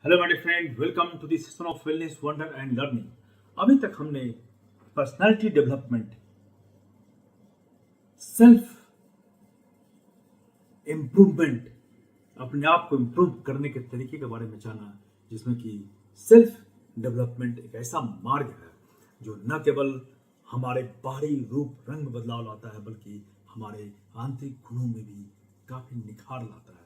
Hello my friend, welcome to the session of wellness wonder and learning. अभी तक हमने personality development, self improvement, अपने आप को इम्प्रूव करने के तरीके के बारे में जाना, जिसमें कि सेल्फ डेवलपमेंट एक ऐसा मार्ग है जो न केवल हमारे बाहरी रूप रंग में बदलाव लाता है, बल्कि हमारे आंतरिक गुणों में भी काफी निखार लाता है।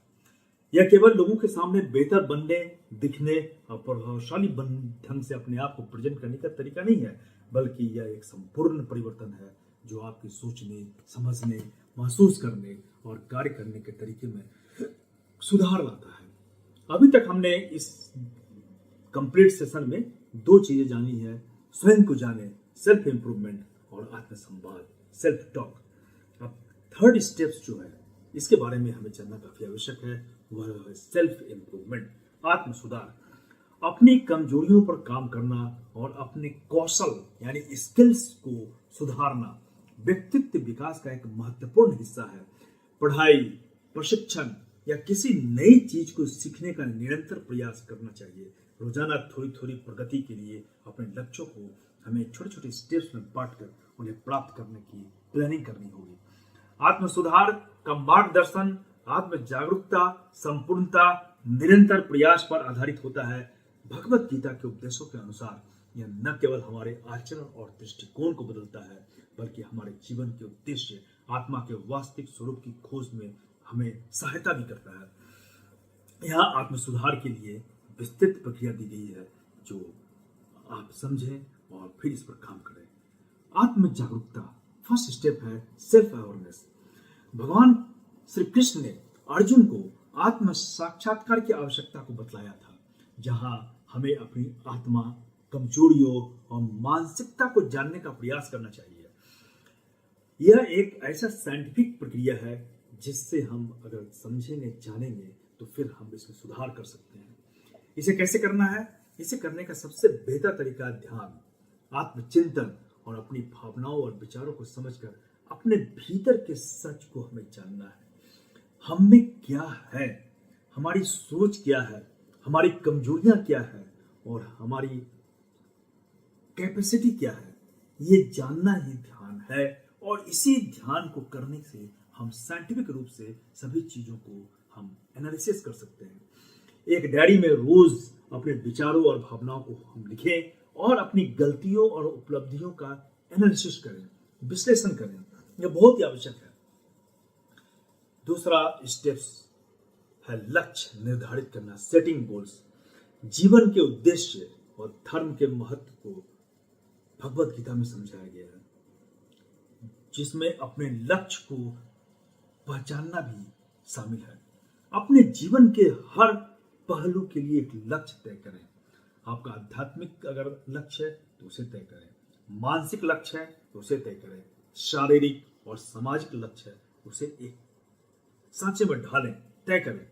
यह केवल लोगों के सामने बेहतर बनने, दिखने और प्रभावशाली ढंग से अपने आप को प्रेजेंट करने का तरीका नहीं है, बल्कि यह एक संपूर्ण परिवर्तन है जो आपके सोचने, समझने, महसूस करने और कार्य करने के तरीके में सुधार लाता है। अभी तक हमने इस कंप्लीट सेशन में दो चीजें जानी है: स्वयं को जाने, सेल्फ इंप्रूवमेंट, और आत्मसंवाद, सेल्फ टॉक। अब थर्ड स्टेप्स जो है, इसके बारे में हमें जानना काफी आवश्यक है, वह है सेल्फ इंप्रूवमेंट, आत्म सुधार। अपनी कमजोरियों पर काम करना और अपने कौशल यानी स्किल्स को सुधारना व्यक्तित्व विकास का एक महत्वपूर्ण हिस्सा है। पढ़ाई, प्रशिक्षण या किसी नई चीज को सीखने का निरंतर प्रयास करना चाहिए। रोजाना थोड़ी थोड़ी प्रगति के लिए अपने लक्ष्यों को हमें छोटे छोटे स्टेप्स में बांटकर उन्हें प्राप्त करने की प्लानिंग करनी होगी। आत्म सुधार का मार्गदर्शन आत्म जागरूकता, संपूर्णता, निरंतर प्रयास पर आधारित होता है। भगवत गीता के उपदेशों के अनुसार यह न केवल हमारे आचरण और दृष्टिकोण को बदलता है, बल्कि हमारे जीवन के उद्देश्य, आत्मा के वास्तविक स्वरूप की खोज में हमें सहायता भी करता है। यहाँ आत्म सुधार के लिए विस्तृत प्रक्रिया दी गई है, जो आप समझें और फिर इस पर काम करें। आत्म जागरूकता, फर्स्ट स्टेप है सेल्फ अवेयरनेस। भगवान श्री कृष्ण ने अर्जुन को आत्म साक्षात्कार की आवश्यकता को बतलाया था, जहां हमें अपनी आत्मा, कमजोरियों और मानसिकता को जानने का प्रयास करना चाहिए। यह एक ऐसा साइंटिफिक प्रक्रिया है जिससे हम अगर समझेंगे, जानेंगे, तो फिर हम इसमें सुधार कर सकते हैं। इसे कैसे करना है? इसे करने का सबसे बेहतर तरीका ध्यान, आत्मचिंतन और अपनी भावनाओं और विचारों को समझकर अपने भीतर के सच को हमें जानना है। हम में क्या है, हमारी सोच क्या है, हमारी कमजोरियां क्या है और हमारी कैपेसिटी क्या है, ये जानना ही ध्यान है। और इसी ध्यान को करने से हम साइंटिफिक रूप से सभी चीजों को हम एनालिसिस कर सकते हैं। एक डायरी में रोज अपने विचारों और भावनाओं को हम लिखें और अपनी गलतियों और उपलब्धियों का एनालिसिस करें, विश्लेषण करें। यह बहुत ही आवश्यक है। दूसरा स्टेप्स है लक्ष्य निर्धारित करना, सेटिंग गोल्स। जीवन के उद्देश्य और धर्म के महत्व को भगवत गीता में समझाया गया है, जिसमें अपने लक्ष्य को पहचानना भी शामिल है। अपने जीवन के हर पहलू के लिए एक लक्ष्य तय करें। आपका आध्यात्मिक अगर लक्ष्य है तो उसे तय करें, मानसिक लक्ष्य है तो उसे तय करें, शारीरिक और सामाजिक लक्ष्य है उसे एक सांचे में ढालें, तय करें।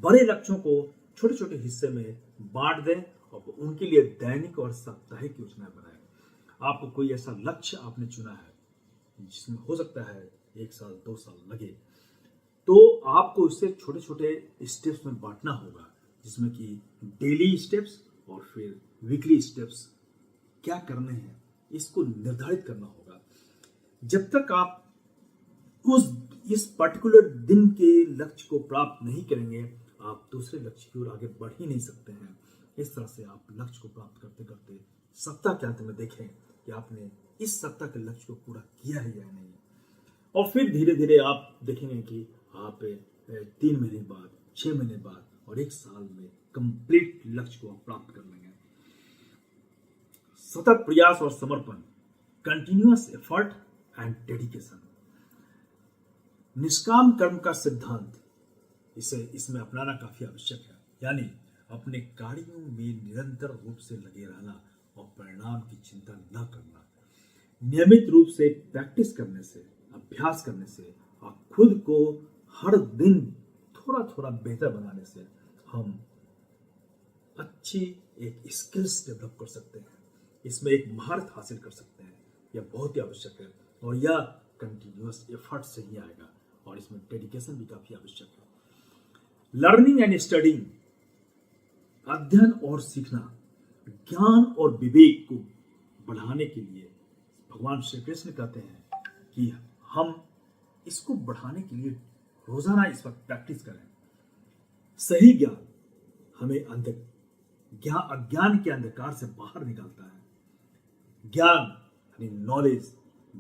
बड़े लक्ष्यों को छोटे छोटे हिस्से में बांट दें और उनके लिए दैनिक और साप्ताहिक योजना बनाएं। आपको कोई ऐसा लक्ष्य आपने चुना है जिसमें हो सकता है 1 साल 2 साल लगे, तो आपको इसे छोटे छोटे स्टेप्स में बांटना होगा, जिसमें कि डेली स्टेप्स और फिर वीकली स्टेप्स क्या करने हैं इसको निर्धारित करना होगा। जब तक आप इस पर्टिकुलर दिन के लक्ष्य को प्राप्त नहीं करेंगे, आप दूसरे लक्ष्य की ओर आगे बढ़ ही नहीं सकते हैं। इस तरह से आप लक्ष्य को प्राप्त करते करते सप्ताह के अंत में देखें कि आपने इस सप्ताह के लक्ष्य को पूरा किया है या नहीं, और फिर धीरे धीरे आप देखेंगे कि आप 3 महीने बाद, 6 महीने बाद और 1 साल में कंप्लीट लक्ष्य को आप प्राप्त कर लेंगे। सतत प्रयास और समर्पण, कंटिन्यूअस एफर्ट एंड डेडिकेशन। निष्काम कर्म का सिद्धांत, इसे इसमें अपनाना काफी आवश्यक है। यानी अपने कार्यों में निरंतर रूप से लगे रहना और परिणाम की चिंता न करना। नियमित रूप से प्रैक्टिस करने से, अभ्यास करने से और खुद को हर दिन थोड़ा थोड़ा बेहतर बनाने से हम अच्छी एक स्किल्स डेवलप कर सकते हैं, इसमें एक महारत हासिल कर सकते हैं। यह बहुत ही आवश्यक है और यह कंटिन्यूअस एफर्ट से ही आएगा और इसमें डेडिकेशन भी काफी आवश्यक है। लर्निंग एंड स्टडिंग, अध्ययन और सीखना, ज्ञान और विवेक को बढ़ाने के लिए भगवान श्री कृष्ण कहते हैं कि हम इसको बढ़ाने के लिए रोजाना इस पर प्रैक्टिस करें। सही ज्ञान हमें अज्ञान के अंधकार से बाहर निकालता है। ज्ञान यानी नॉलेज,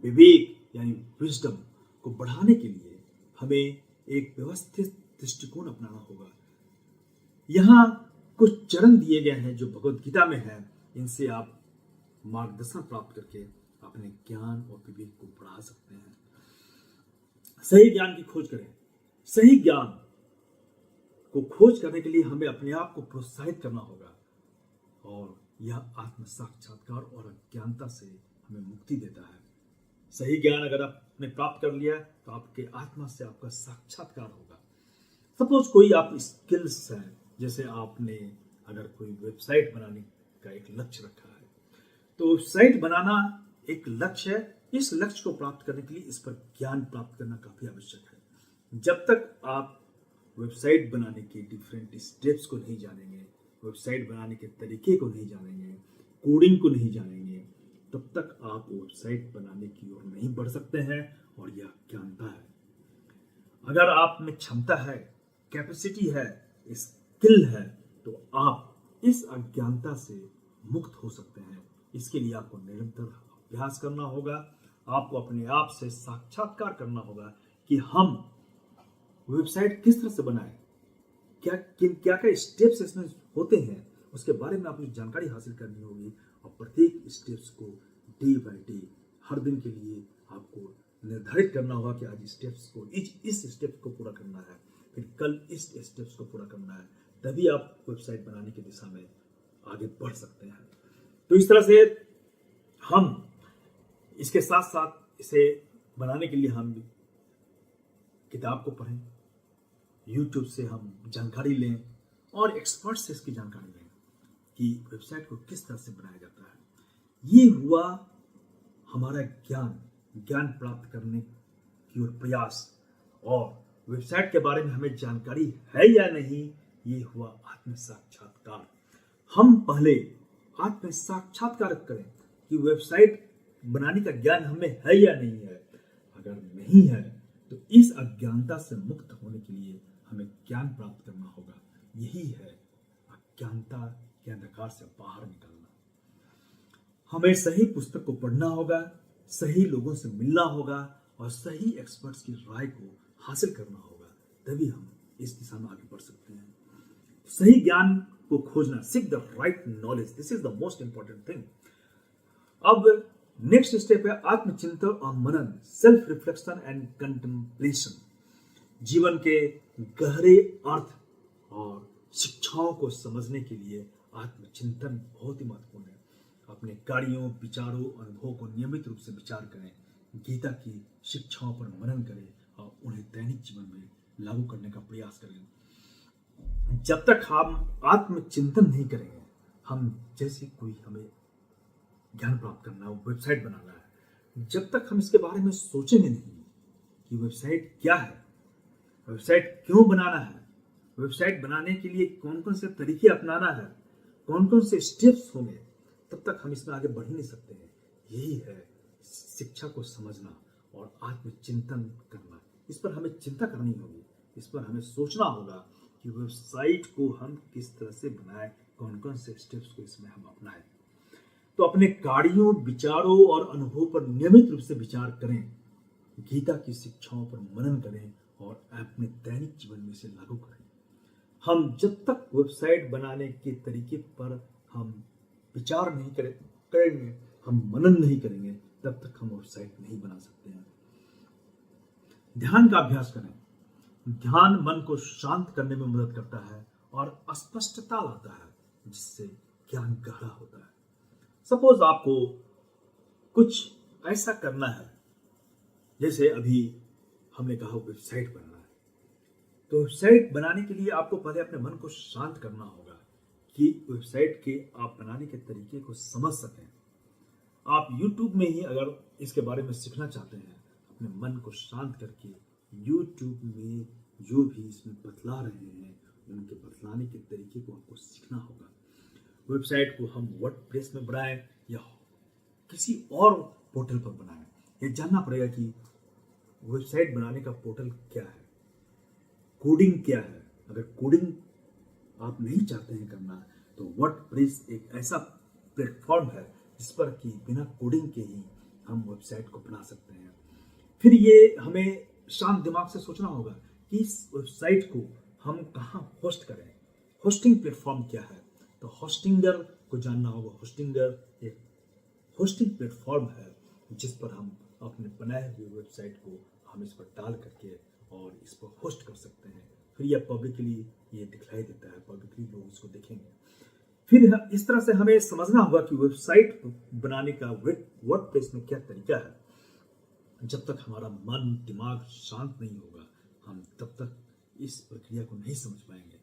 विवेक यानी विजडम को बढ़ाने के लिए हमें एक व्यवस्थित दृष्टिकोण अपनाना होगा। यहाँ कुछ चरण दिए गए हैं जो भगवत गीता में है, इनसे आप मार्गदर्शन प्राप्त करके अपने ज्ञान और विवेक को बढ़ा सकते हैं। सही ज्ञान की खोज करें। सही ज्ञान को खोज करने के लिए हमें अपने आप को प्रोत्साहित करना होगा, और यह आत्म साक्षात्कार और अज्ञानता से हमें मुक्ति देता है। सही ज्ञान अगर आपने प्राप्त कर लिया तो आपके आत्मा से आपका साक्षात्कार होगा। सपोज कोई आप स्किल्स है, जैसे आपने अगर कोई वेबसाइट बनाने का एक लक्ष्य रखा है, तो वेबसाइट बनाना एक लक्ष्य है। इस लक्ष्य को प्राप्त करने के लिए इस पर ज्ञान प्राप्त करना काफी आवश्यक है। जब तक आप वेबसाइट बनाने के डिफरेंट स्टेप्स को नहीं जानेंगे, वेबसाइट बनाने के तरीके को नहीं जानेंगे, कोडिंग को नहीं जानेंगे, तब तक आप वेबसाइट बनाने की ओर नहीं बढ़ सकते हैं, और यह अज्ञानता है। अगर आप में क्षमता है, कैपेसिटी है, स्किल है, तो आप इस अज्ञानता से मुक्त हो सकते हैं। इसके लिए आपको निरंतर अभ्यास करना होगा। आपको अपने आप से साक्षात्कार करना होगा कि हम वेबसाइट किस तरह से बनाएं, क्या क्या स्टेप्स इसमें होते हैं, उसके बारे में आपको जानकारी हासिल करनी होगी। और प्रत्येक स्टेप्स को डे बाय डे, हर दिन के लिए आपको निर्धारित करना होगा कि आज स्टेप्स को इस स्टेप को पूरा करना है, फिर कल इस स्टेप्स को पूरा करना है। तभी आप वेबसाइट बनाने की दिशा में आगे बढ़ सकते हैं। तो इस तरह से हम इसके साथ साथ इसे बनाने के लिए हम किताब को पढ़ें, यूट्यूब से हम जानकारी लें, और एक्सपर्ट से इसकी जानकारी लें कि वेबसाइट को किस तरह से बनाया जाता है। ये हुआ हमारा ज्ञान प्राप्त करने की ओर प्रयास। और वेबसाइट के बारे में हमें जानकारी है या नहीं, ये हुआ आत्म साक्षात्कार। हम पहले आत्म साक्षात्कार करें कि वेबसाइट बनाने का ज्ञान हमें है या नहीं है। अगर नहीं है तो इस अज्ञानता से मुक्त होने के लिए हमें ज्ञान प्राप्त करना होगा। यही है अज्ञानता के अंधकार से बाहर निकलना। हमें सही पुस्तक को पढ़ना होगा, सही लोगों से मिलना होगा, और सही एक्सपर्ट्स की राय को हासिल करना होगा। तभी हम इस दिशा में आगे बढ़ सकते हैं। सही ज्ञान को खोजना, seek the right knowledge, this is the most important thing. अब नेक्स्ट स्टेप है आत्मचिंतन और मनन, सेल्फ रिफ्लेक्शन एंड कंटेम्पलेशन। जीवन के गहरे अर्थ और शिक्षाओं को समझने के लिए आत्मचिंतन बहुत ही महत्वपूर्ण है। अपने कार्यों, विचारों, अनुभवों को नियमित रूप से विचार करें, गीता की शिक्षाओं पर मनन करें, और उन्हें दैनिक जीवन में लागू करने का प्रयास करें। जब तक हम आत्मचिंतन नहीं करेंगे, हम जैसे कोई हमें ज्ञान प्राप्त करना है, वेबसाइट बनाना है, जब तक हम इसके बारे में सोचेंगे नहीं कि वेबसाइट क्या है, वेबसाइट क्यों बनाना है, वेबसाइट बनाने के लिए कौन कौन से तरीके अपनाना है, कौन कौन से स्टेप्स होंगे, तब तक हम इसमें आगे बढ़ ही नहीं सकते हैं। यही है शिक्षा को समझना और आत्मचिंतन करना। इस पर हमें चिंता करनी होगी, इस पर हमें सोचना होगा कि वेबसाइट को हम किस तरह से बनाएं, कौन कौन से स्टेप्स को इसमें हम अपनाएं। तो अपने कार्यों, विचारों और अनुभवों पर नियमित रूप से विचार करें, गीता की शिक्षाओं पर मनन करें, और अपने दैनिक जीवन में इसे लागू करें। हम जब तक वेबसाइट बनाने के तरीके पर हम विचार नहीं करेंगे, हम मनन नहीं करेंगे, तब तक हम वेबसाइट नहीं बना सकते हैं। ध्यान का अभ्यास करें। ध्यान मन को शांत करने में मदद करता है और स्पष्टता लाता है, जिससे ज्ञान गहरा होता है। सपोज आपको कुछ ऐसा करना है, जैसे अभी हमने कहा वेबसाइट बनाना है, तो वेबसाइट बनाने के लिए आपको पहले अपने मन को शांत करना होगा कि वेबसाइट के आप बनाने के तरीके को समझ सकें। आप YouTube में ही अगर इसके बारे में सीखना चाहते हैं, अपने मन को शांत करके YouTube में जो भी इसमें बतला रहे हैं उनके बतलाने के तरीके को आपको सीखना होगा। वेबसाइट को हम वर्डप्रेस में बनाएं या किसी और पोर्टल पर बनाएं, ये जानना पड़ेगा कि वेबसाइट बनाने का पोर्टल क्या है, कोडिंग क्या है। अगर कोडिंग आप नहीं चाहते हैं करना तो वर्डप्रेस एक ऐसा प्लेटफॉर्म है जिस पर कि बिना कोडिंग के ही हम वेबसाइट को बना सकते हैं। फिर ये हमें शांत दिमाग से सोचना होगा कि इस वेबसाइट को हम कहाँ होस्ट करें, होस्टिंग प्लेटफॉर्म क्या है। तो होस्टिंगर को जानना होगा। होस्टिंगर एक होस्टिंग प्लेटफॉर्म है जिस पर हम अपने बनाए हुए वेबसाइट को हम इस पर डाल करके और इस पर होस्ट कर सकते हैं। फिर यह पब्लिकली ये दिखलाई देता है, पब्लिकली लोग इसको देखेंगे। फिर इस तरह से हमें समझना होगा कि वेबसाइट बनाने का वर्डप्रेस में क्या तरीका है। जब तक हमारा मन दिमाग शांत नहीं होगा हम तब तक इस प्रक्रिया को नहीं समझ पाएंगे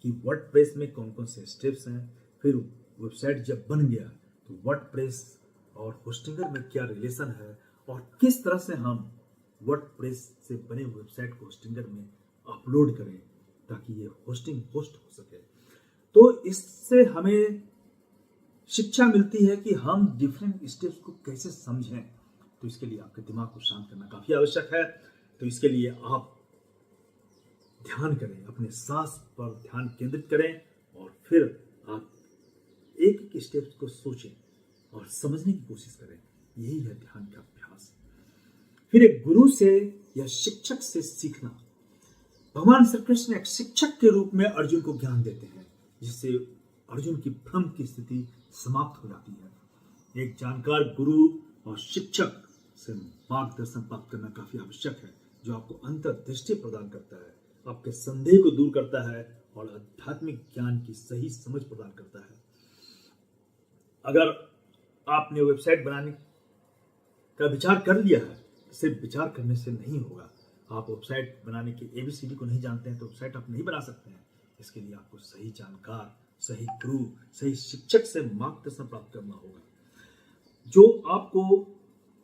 कि वर्डप्रेस में कौन कौन से स्टेप्स हैं। फिर वेबसाइट जब बन गया तो वर्डप्रेस और होस्टिंगर में क्या रिलेशन है और किस तरह से हम वर्डप्रेस से बने वेबसाइट को होस्टिंगर में अपलोड करें ताकि ये होस्ट हो सके। तो इससे हमें शिक्षा मिलती है कि हम डिफरेंट स्टेप्स को कैसे समझें। तो इसके लिए आपके दिमाग को शांत करना काफी आवश्यक है। तो इसके लिए आप ध्यान करें, अपने सांस पर ध्यान केंद्रित करें और फिर आप एक एक स्टेप्स को सोचें और समझने की कोशिश करें। यही है ध्यान का अभ्यास। फिर एक गुरु से या शिक्षक से सीखना। भगवान श्री कृष्ण एक शिक्षक के रूप में अर्जुन को ज्ञान देते हैं जिससे अर्जुन की भ्रम की स्थिति समाप्त हो जाती है। एक जानकार गुरु और शिक्षक से मार्गदर्शन प्राप्त करना काफी आवश्यक है जो आपको अंतर्दृष्टि प्रदान करता है, आपके संदेह को दूर करता है और आध्यात्मिक ज्ञान की सही समझ प्रदान करता है। अगर आपने वेबसाइट बनाने का विचार कर लिया है, सिर्फ विचार करने से नहीं होगा। आप वेबसाइट बनाने के ABCD को नहीं जानते हैं तो वेबसाइट आप नहीं बना सकते हैं। इसके लिए आपको सही जानकार, सही गुरु, सही शिक्षक से मार्गदर्शन प्राप्त करना होगा जो आपको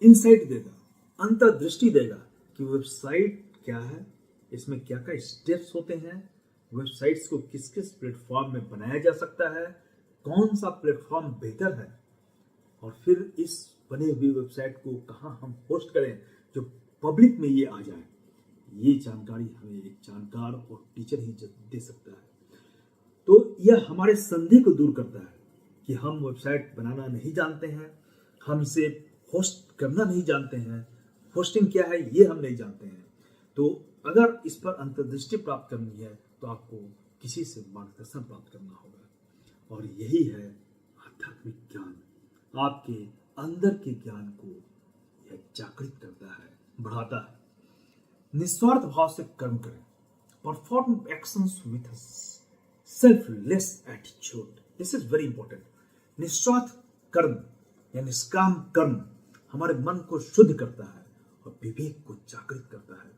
इनसाइट देगा, अंतर्दृष्टि देगा कि वेबसाइट क्या है, इसमें क्या क्या स्टेप्स होते हैं, वेबसाइट्स को किस किस प्लेटफॉर्म में बनाया जा सकता है, कौन सा प्लेटफॉर्म बेहतर है और फिर इस बने हुई वेबसाइट को कहाँ हम होस्ट करें जो पब्लिक में ये आ जाए। ये जानकारी हमें एक जानकार और टीचर ही दे सकता है। तो यह हमारे संदेह को दूर करता है कि हम वेबसाइट बनाना नहीं जानते हैं, हम इसे होस्ट करना नहीं जानते हैं, होस्टिंग क्या है ये हम नहीं जानते हैं। तो अगर इस पर अंतर्दृष्टि प्राप्त करनी है तो आपको किसी से मार्गदर्शन प्राप्त करना होगा। और यही है आध्यात्मिक ज्ञान। आपके अंदर के ज्ञान को यह जागृत करता है, बढ़ाता है। निस्वार्थ भाव से कर्म करें। Perform actions with selfless attitude. This is very important. निस्वार्थ कर्म या निष्काम कर्म हमारे मन को शुद्ध करता है और विवेक को जागृत करता है।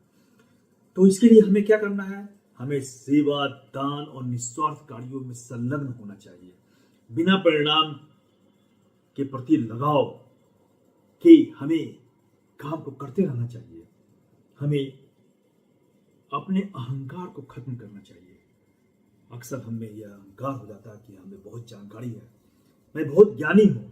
तो इसके लिए हमें क्या करना है? हमें सेवा, दान और निस्वार्थ कार्यों में संलग्न होना चाहिए। बिना परिणाम के प्रति लगाव के हमें काम को करते रहना चाहिए। हमें अपने अहंकार को खत्म करना चाहिए। अक्सर हमें यह अहंकार हो जाता है कि हमें बहुत जानकारी है, मैं बहुत ज्ञानी हूं।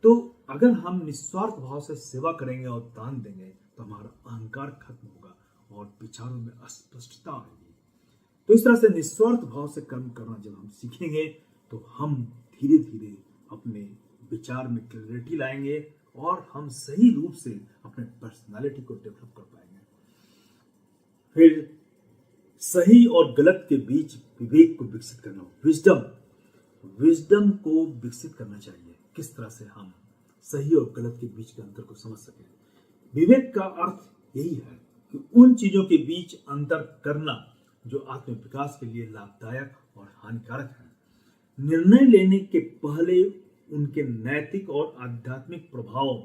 तो अगर हम निस्वार्थ भाव से सेवा करेंगे और दान देंगे तो हमारा अहंकार खत्म होगा और विचारों में अस्पष्टता आएगी। तो इस तरह से निस्वार्थ भाव से कर्म करना जब हम सीखेंगे तो हम धीरे धीरे अपने विचार में क्लैरिटी लाएंगे और हम सही रूप से अपने पर्सनालिटी को डेवलप कर पाएंगे। फिर सही और गलत के बीच विवेक को विकसित करना, विजडम को विकसित करना चाहिए। किस तरह से हम सही और गलत के बीच के अंतर को समझ सकें। विवेक का अर्थ यही है कि उन चीजों के बीच अंतर करना जो आत्म विकास के लिए लाभदायक और हानिकारक है। निर्णय लेने के पहले उनके नैतिक और आध्यात्मिक प्रभाव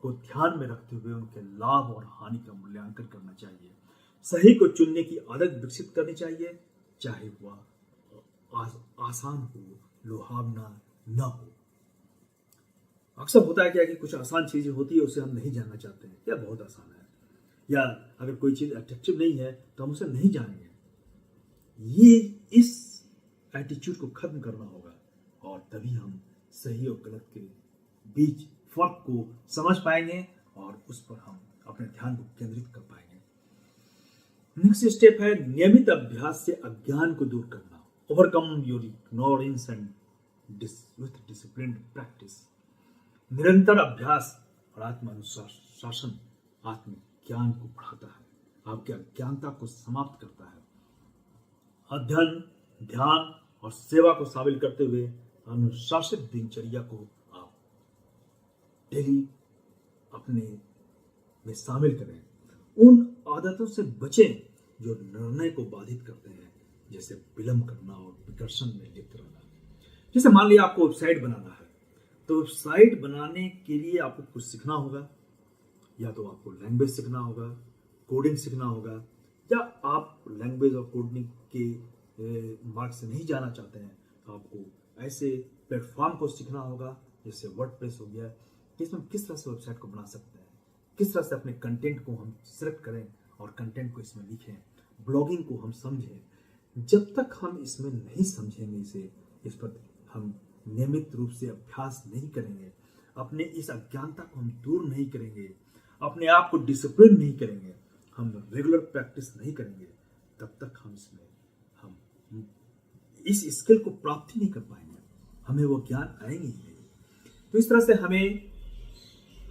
को ध्यान में रखते हुए उनके लाभ और हानि का मूल्यांकन करना चाहिए। सही को चुनने की आदत विकसित करनी चाहिए, चाहे वह आसान हो, लुभावना न हो। अक्सर होता है क्या कि कुछ आसान चीजें होती है उसे हम नहीं जानना चाहते हैं, या बहुत आसान है, या अगर कोई चीज अट्रैक्टिव नहीं है तो हम उसे नहीं जानेंगे। ये इस एटीट्यूड को खत्म करना होगा और तभी हम सही और गलत के बीच फर्क को समझ पाएंगे और उस पर हम अपने ध्यान को केंद्रित कर पाएंगे। नेक्स्ट स्टेप है नियमित अभ्यास से अज्ञान को दूर करना। Overcome your ignorance and with disciplined practice. निरंतर अभ्यास और आत्म अनुशासन आत्म ज्ञान को बढ़ाता है, आपकी अज्ञानता को समाप्त करता है। अध्ययन, ध्यान और सेवा को शामिल करते हुए अनुशासित दिनचर्या को आप डेली अपने में शामिल करें। उन आदतों से बचें जो निर्णय को बाधित करते हैं, जैसे विलंब करना और विकर्षण में लिप्त रहना। जैसे मान लिया आपको वेबसाइट बनाना है, तो वेबसाइट बनाने के लिए आपको कुछ सीखना होगा, या तो आपको लैंग्वेज सीखना होगा, कोडिंग सीखना होगा, या आप लैंग्वेज और कोडिंग के मार्ग से नहीं जाना चाहते हैं तो आपको ऐसे प्लेटफॉर्म को सीखना होगा जैसे वर्डप्रेस हो गया, इसमें किस तरह से वेबसाइट को बना सकते हैं, किस तरह से अपने कंटेंट को हम सिलेक्ट करें और कंटेंट को इसमें लिखें, ब्लॉगिंग को हम समझें। जब तक हम इसमें नहीं समझेंगे इस पर हम नियमित रूप से अभ्यास नहीं करेंगे, अपने इस अज्ञानता को हम दूर नहीं करेंगे, अपने आप को डिसिप्लिन नहीं करेंगे, हम रेगुलर प्रैक्टिस नहीं करेंगे, तब तक हम इस स्किल को प्राप्ति नहीं कर पाएंगे, हमें वो ज्ञान आएंगे ही नहीं। तो इस तरह से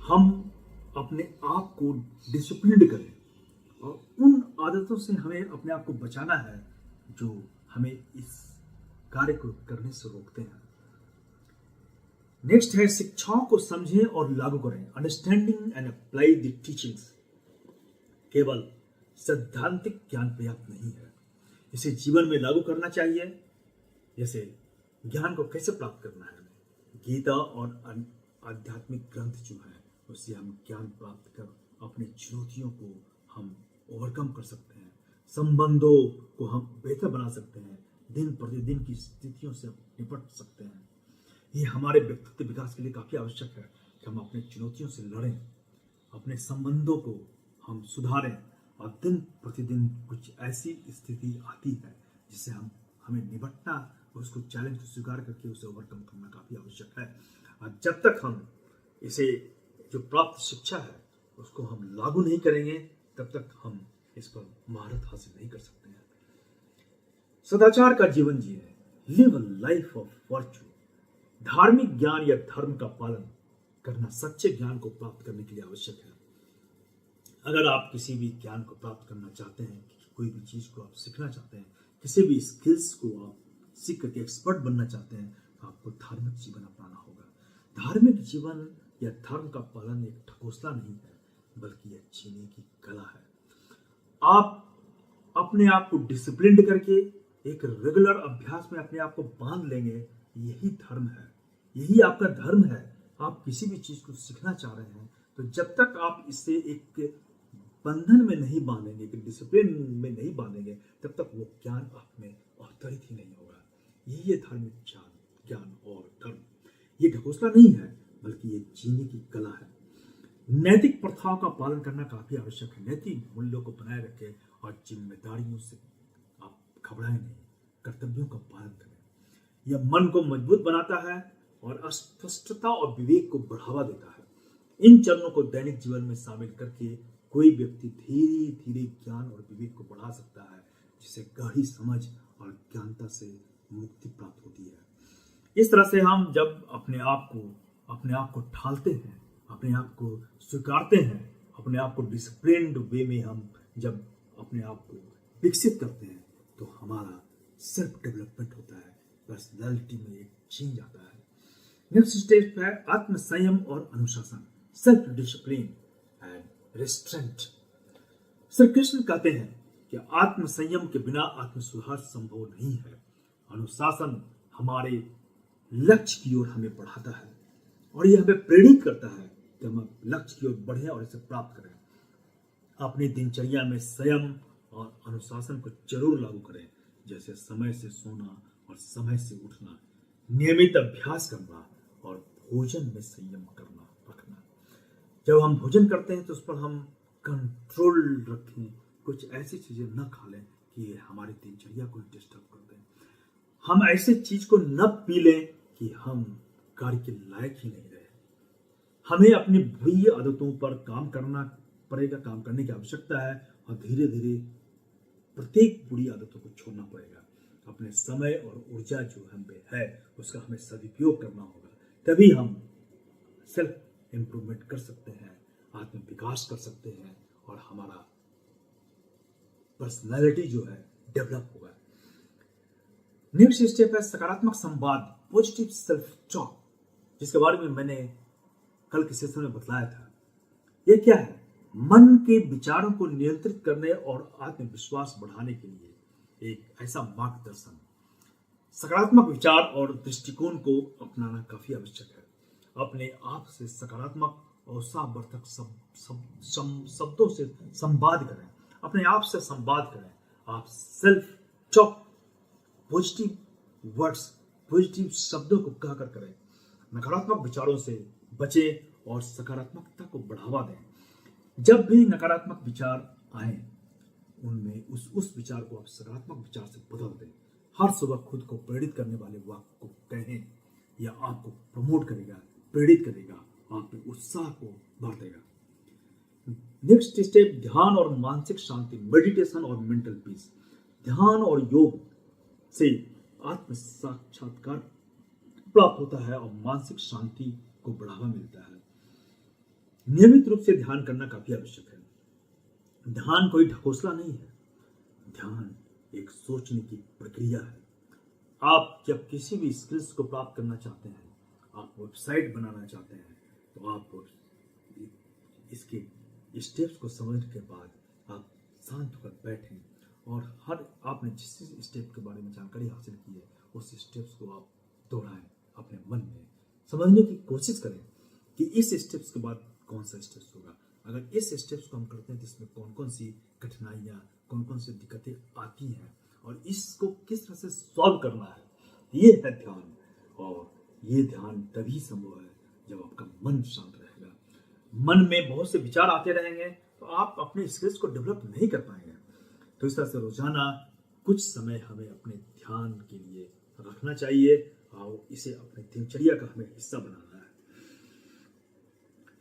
हम अपने आप को डिसिप्लिन करें और उन आदतों से हमें अपने आप को बचाना है जो हमें इस कार्य को करने से रोकते हैं। नेक्स्ट है शिक्षाओं को समझें और लागू करें। Understanding and apply the teachings. केवल सैद्धांतिक ज्ञान पर्याप्त नहीं है, इसे जीवन में लागू करना चाहिए। जैसे ज्ञान को कैसे प्राप्त करना है, गीता और आध्यात्मिक ग्रंथ जो है उससे हम ज्ञान प्राप्त कर अपनी चुनौतियों को हम ओवरकम कर सकते हैं, संबंधों को हम बेहतर बना सकते हैं, दिन प्रतिदिन की स्थितियों से निपट सकते हैं। ये हमारे व्यक्तित्व विकास के लिए काफी आवश्यक है कि हम अपने चुनौतियों से लड़ें, अपने संबंधों को हम सुधारें और दिन प्रतिदिन कुछ ऐसी स्थिति आती है जिससे हमें निपटना, उसको चैलेंज को स्वीकार करके उसे ओवरकम करना काफी आवश्यक है। और जब तक हम इसे जो प्राप्त शिक्षा है उसको हम लागू नहीं करेंगे तब तक हम इस पर महारत हासिल नहीं कर सकते हैं। सदाचार का जीवन जिए, live a life of virtue. धार्मिक ज्ञान या धर्म का पालन करना सच्चे ज्ञान को प्राप्त करने के लिए आवश्यक है। अगर आप किसी भी ज्ञान को प्राप्त करना चाहते हैं, कोई भी चीज को आप सीखना चाहते हैं, किसी भी स्किल्स को आप सीख करके एक्सपर्ट बनना चाहते हैं, तो आपको धार्मिक जीवन अपनाना होगा। धार्मिक जीवन या धर्म का पालन एक ढकोसला नहीं है, बल्कि यह जीने की कला है। आप अपने आप को डिसिप्लिन करके एक रेगुलर अभ्यास में अपने आप को बांध लेंगे, यही धर्म है, यही आपका धर्म है। आप किसी भी चीज को सीखना चाह रहे हैं तो जब तक आप इसे एक बंधन में नहीं बांधेंगे, कि डिसिप्लिन में नहीं बांधेंगे, तब तक वो ज्ञान आप में अवतरित ही नहीं होगा। यही है धार्मिक ज्ञान और धर्म। ये ढकोसला नहीं है, बल्कि ये जीने की कला है। नैतिक प्रथाओं का पालन करना काफी आवश्यक है। नैतिक मूल्यों को बनाए रखें और जिम्मेदारियों से आप घबराएं नहीं, कर्तव्यों का पालन करें। यह मन को मजबूत बनाता है और अस्पष्टता और विवेक को बढ़ावा देता है। इन चरणों को दैनिक जीवन में शामिल करके कोई व्यक्ति धीरे धीरे ज्ञान और विवेक को बढ़ा सकता है, जिससे गहरी समझ और ज्ञानता से मुक्ति प्राप्त होती है। इस तरह से हम जब अपने आप को ढालते हैं, अपने आप को स्वीकारते हैं, अपने आप को डिसिप्लिन्ड वे में हम जब अपने आप को विकसित करते हैं, तो हमारा सेल्फ डेवलपमेंट होता है, पर्सनैलिटी में एक चेंज आता है। नेक्स्ट स्टेप है आत्म संयम और अनुशासन, self discipline and restaurant. Shri Krishna कहते हैं कि आत्म संयम के बिना आत्म सुधार संभव नहीं है। अनुशासन हमारे लक्ष्य की ओर हमें बढ़ाता है और यह हमें प्रेरित करता है कि हम लक्ष्य की ओर बढ़ें और इसे प्राप्त करें। अपनी दिनचर्या में संयम और अनुशासन को जरूर लागू करें, जैसे समय से सोना और समय से उठना, नियमित अभ्यास करना और भोजन में संयम रखना। जब हम भोजन करते हैं तो उस पर हम कंट्रोल रखें, कुछ ऐसी चीजें न खा लें कि ये हमारी दिनचर्या को डिस्टर्ब कर दें। हम ऐसे चीज को न पी लें कि हम कार्य के लायक ही नहीं रहे। हमें अपनी बुरी आदतों पर काम करना पड़ेगा, काम करने की आवश्यकता है, और धीरे धीरे प्रत्येक बुरी आदतों को छोड़ना पड़ेगा। अपने समय और ऊर्जा जो हम पे है उसका हमें सदुपयोग करना होगा, तभी हम सेल्फ इम्प्रूवमेंट कर सकते हैं, आत्म विकास कर सकते हैं, और हमारा पर्सनैलिटी जो है डेवलप होगा। नेक्स्ट स्टेप है सकारात्मक संवाद, पॉजिटिव सेल्फ टॉक, जिसके बारे में मैंने कल के सेशन में बतलाया था। यह क्या है? मन के विचारों को नियंत्रित करने और आत्मविश्वास बढ़ाने के लिए एक ऐसा मार्गदर्शन। सकारात्मक विचार और दृष्टिकोण को अपनाना काफी आवश्यक है। अपने आप से सकारात्मक और उत्साहवर्धक शब्दों से संवाद करें, अपने आप से संवाद करें। आप self talk positive words, positive शब्दों को कहकर करें। नकारात्मक विचारों से बचें और सकारात्मकता को बढ़ावा दें। जब भी नकारात्मक विचार आए उनमें उस विचार को आप सकारात्मक विचार से बदल दें। हर सुबह खुद को प्रेरित करने वाले वाक्य को कहें, या आपको प्रमोट करेगा, प्रेरित करेगा, आप में उत्साह को भर देगा। नेक्स्ट स्टेप ध्यान और मानसिक शांति, मेडिटेशन और मेंटल पीस। ध्यान और योग से आत्म साक्षात्कार प्राप्त होता है और मानसिक शांति को बढ़ावा मिलता है। नियमित रूप से ध्यान करना काफी आवश्यक है। ध्यान कोई ढकोसला नहीं है, ध्यान एक सोचने की प्रक्रिया है। आप जब किसी भी स्किल्स को प्राप्त करना चाहते हैं, आप वेबसाइट बनाना चाहते हैं, तो आप इसके स्टेप्स को समझने के बाद आप शांत होकर बैठें और हर आपने जिस स्टेप के बारे में जानकारी हासिल की है उस स्टेप्स को आप दोहराएं, अपने मन में समझने की कोशिश करें कि इस स्टेप्स के बाद कौन सा स्टेप्स होगा। अगर इस स्टेप्स को हम करते हैं तो इसमें कौन कौन सी कठिनाइयाँ, कौन कौन सी दिक्कतें आती हैं और इसको किस तरह से सॉल्व करना है, ये है ध्यान। और ये ध्यान तभी संभव है जब आपका मन शांत रहेगा। मन में बहुत से विचार आते रहेंगे तो आप अपने स्किल्स को डेवलप नहीं कर पाएंगे। तो इस तरह से रोजाना कुछ समय हमें अपने ध्यान के लिए रखना चाहिए और इसे अपने दिनचर्या का हमें हिस्सा बनाना है।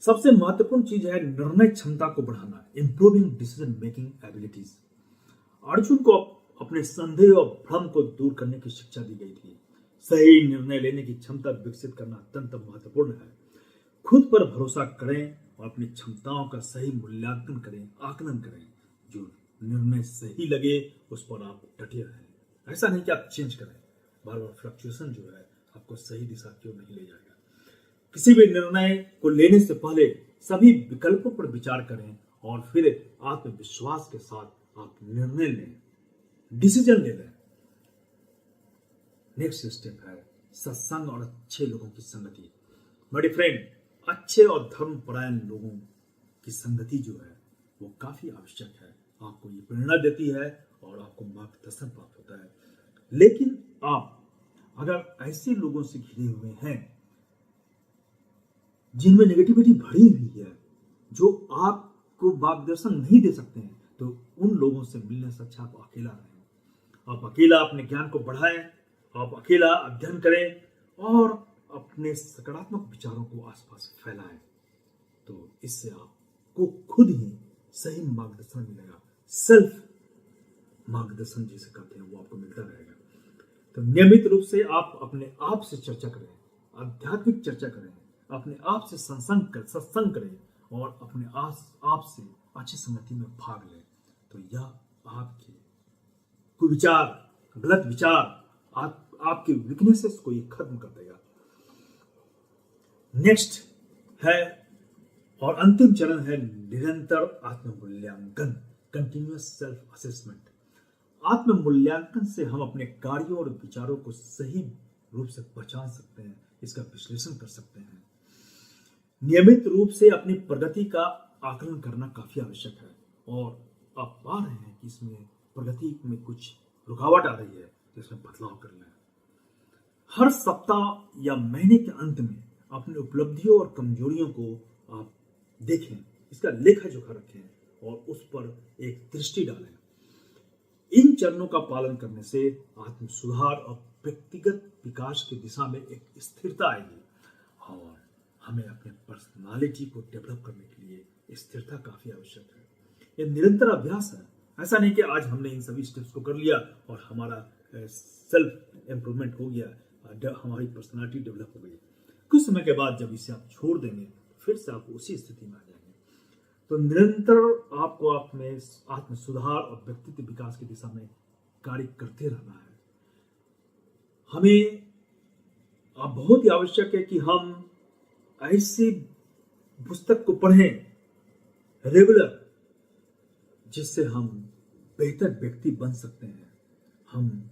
सबसे महत्वपूर्ण चीज है निर्णय क्षमता को बढ़ाना, improving decision making abilities. Arjun को अपने संदेह और भ्रम को दूर करने की शिक्षा दी गई थी। सही निर्णय लेने की क्षमता विकसित करना अत्यंत महत्वपूर्ण है। खुद पर भरोसा करें और अपनी क्षमताओं का सही मूल्यांकन करें, आकलन करें। जो निर्णय सही लगे उस पर आप डटे रहें। ऐसा नहीं कि आप चेंज करें, बार बार फ्लक्चुएशन जो है आपको सही दिशा क्यों नहीं ले जाएगा। किसी भी निर्णय को लेने से पहले सभी विकल्पों पर विचार करें और फिर आत्मविश्वास के साथ आप निर्णय लें, डिसीजन ले लें। नेक्स्ट स्टेप है सत्संग और अच्छे लोगों की संगति। मेरे फ्रेंड, अच्छे और धर्मपरायण लोगों की संगति जो है वो काफी आवश्यक है। आपको ये प्रेरणा देती है और आपको मार्गदर्शन प्राप्त होता है। लेकिन आप अगर ऐसे लोगों से घिरे हुए हैं जिनमें नेगेटिविटी भरी हुई है, जो आपको मार्गदर्शन नहीं दे सकते हैं, तो उन लोगों से मिलने से अच्छा आप अकेला रहें। आप अकेला अपने ज्ञान को बढ़ाएं, आप अकेला अध्ययन करें और अपने सकारात्मक विचारों को आसपास फैलाएं। तो इससे आपको खुद ही सही मार्गदर्शन मिलेगा। सेल्फ मार्गदर्शन जिसे कहते हैं वो आपको मिलता रहेगा। तो नियमित रूप से आप अपने आप से चर्चा करें, आध्यात्मिक चर्चा करें, अपने आप से सत्संग करें और अपने आप से अच्छी संगति में भाग लें। तो यह आपके कुविचार, गलत विचार, आपके वीकनेसेस को ये खत्म कर देगा। नेक्स्ट है और अंतिम चरण है निरंतर आत्म मूल्यांकन, कंटिन्यूअस सेल्फ असेसमेंट। आत्म मूल्यांकन से हम अपने कार्यों और विचारों को सही रूप से पहचान सकते हैं, इसका विश्लेषण कर सकते हैं। नियमित रूप से अपनी प्रगति का आकलन करना काफी आवश्यक है और आप पा रहे हैं कि इसमें प्रगति में कुछ रुकावट आ रही है तो इसमें बदलाव करना है। हर सप्ताह या महीने के अंत में अपनी उपलब्धियों और कमजोरियों को आप देखें, इसका लेखा जोखा रखें और उस पर एक दृष्टि डालें। इन चरणों का पालन करने से आत्म सुधार और व्यक्तिगत विकास की दिशा में एक स्थिरता आएगी और हमें अपने पर्सनालिटी को डेवलप करने के लिए स्थिरता काफी आवश्यक है। ये निरंतर अभ्यास है। ऐसा नहीं कि आज हमने इन सभी स्टेप्स को कर लिया और हमारा सेल्फ इम्प्रूवमेंट हो गया, हमारी पर्सनालिटी डेवलप हो गई। कुछ समय के बाद जब इसे आप छोड़ देंगे फिर से आप उसी स्थिति में आ जाएंगे। तो निरंतर आपको अपने आत्म सुधार और व्यक्तित्व विकास की दिशा में कार्य करते रहना है। हमें अब बहुत ही आवश्यक है कि हम ऐसी पुस्तक को पढ़ें रेगुलर, जिससे हम बेहतर व्यक्ति बन सकते हैं। हम